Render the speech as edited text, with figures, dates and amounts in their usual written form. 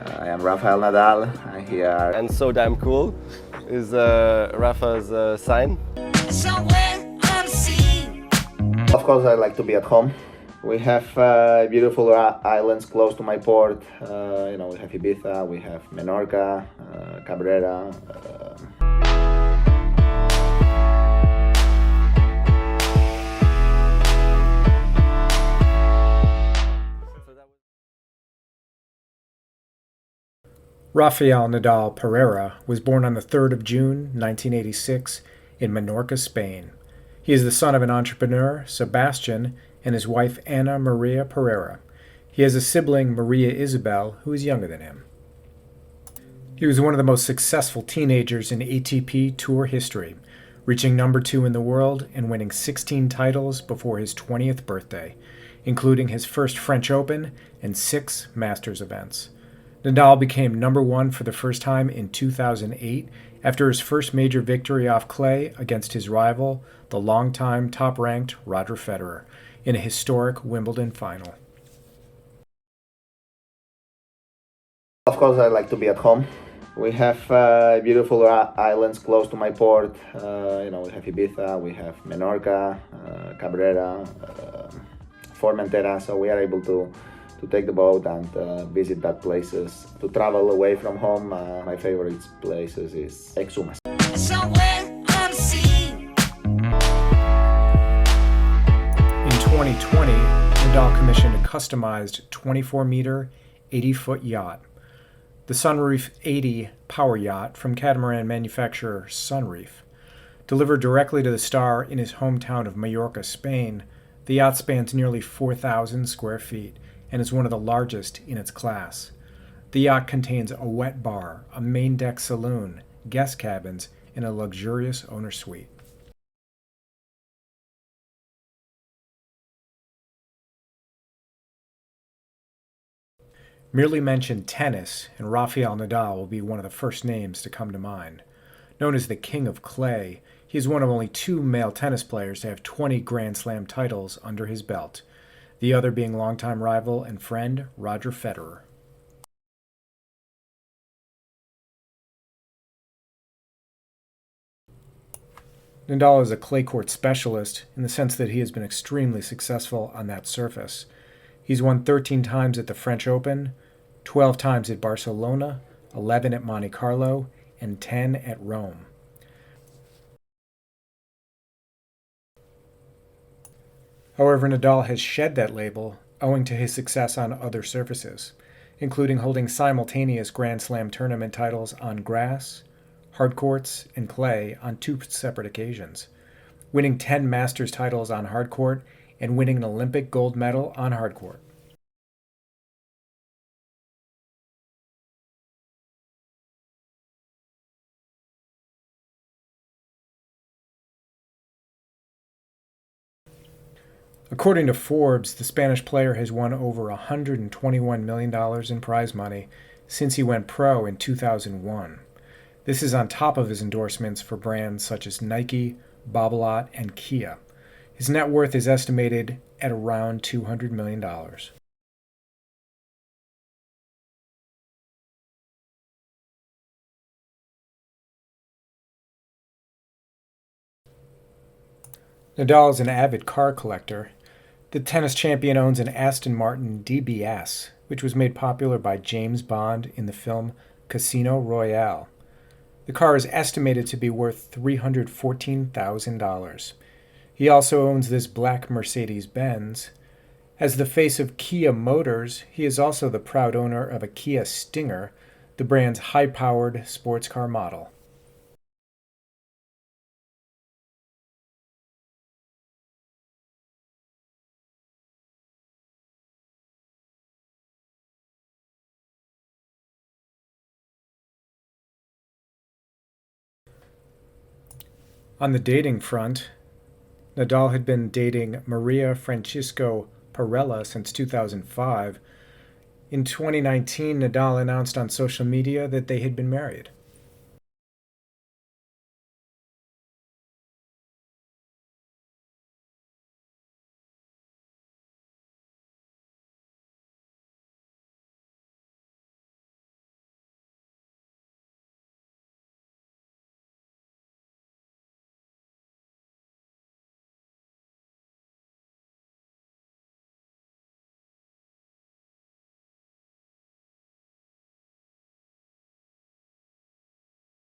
I am Rafael Nadal. I'm here. And so damn cool is Rafa's sign. Of course, I like to be at home. We have beautiful islands close to my port. We have Ibiza, we have Menorca, Cabrera. Rafael Nadal Pereira was born on the 3rd of June, 1986, in Menorca, Spain. He is the son of an entrepreneur, Sebastian, and his wife Ana Maria Pereira. He has a sibling, Maria Isabel, who is younger than him. He was one of the most successful teenagers in ATP Tour history, reaching number 2 in the world and winning 16 titles before his 20th birthday, including his first French Open and 6 Masters events. Nadal became number 1 for the first time in 2008 after his first major victory off clay against his rival, the longtime top-ranked Roger Federer, in a historic Wimbledon final. Of course, I like to be at home. We have beautiful islands close to my port. We have Ibiza, we have Menorca, Cabrera, Formentera, so we are able to take the boat and visit that places. To travel away from home, my favorite places is Exumas. In 2020, Nadal commissioned a customized 24-meter, 80-foot yacht. The Sunreef 80 power yacht from catamaran manufacturer Sunreef. Delivered directly to the star in his hometown of Mallorca, Spain, the yacht spans nearly 4,000 square feet and is one of the largest in its class. The yacht contains a wet bar, a main deck saloon, guest cabins, and a luxurious owner suite. Merely mention tennis, and Rafael Nadal will be one of the first names to come to mind. Known as the King of Clay, he is one of only 2 male tennis players to have 20 Grand Slam titles under his belt, the other being longtime rival and friend Roger Federer. Nadal is a clay court specialist in the sense that he has been extremely successful on that surface. He's won 13 times at the French Open, 12 times at Barcelona, 11 at Monte Carlo, and 10 at Rome. However, Nadal has shed that label owing to his success on other surfaces, including holding simultaneous Grand Slam tournament titles on grass, hard courts, and clay on 2 separate occasions, winning 10 Masters titles on hard court and winning an Olympic gold medal on hard court. According to Forbes, the Spanish player has won over $121 million in prize money since he went pro in 2001. This is on top of his endorsements for brands such as Nike, Babolat, and Kia. His net worth is estimated at around $200 million. Nadal is an avid car collector. The tennis champion owns an Aston Martin DBS, which was made popular by James Bond in the film Casino Royale. The car is estimated to be worth $314,000. He also owns this black Mercedes-Benz. As the face of Kia Motors, he is also the proud owner of a Kia Stinger, the brand's high-powered sports car model. On the dating front, Nadal had been dating Maria Francisco Perella since 2005. In 2019, Nadal announced on social media that they had been married.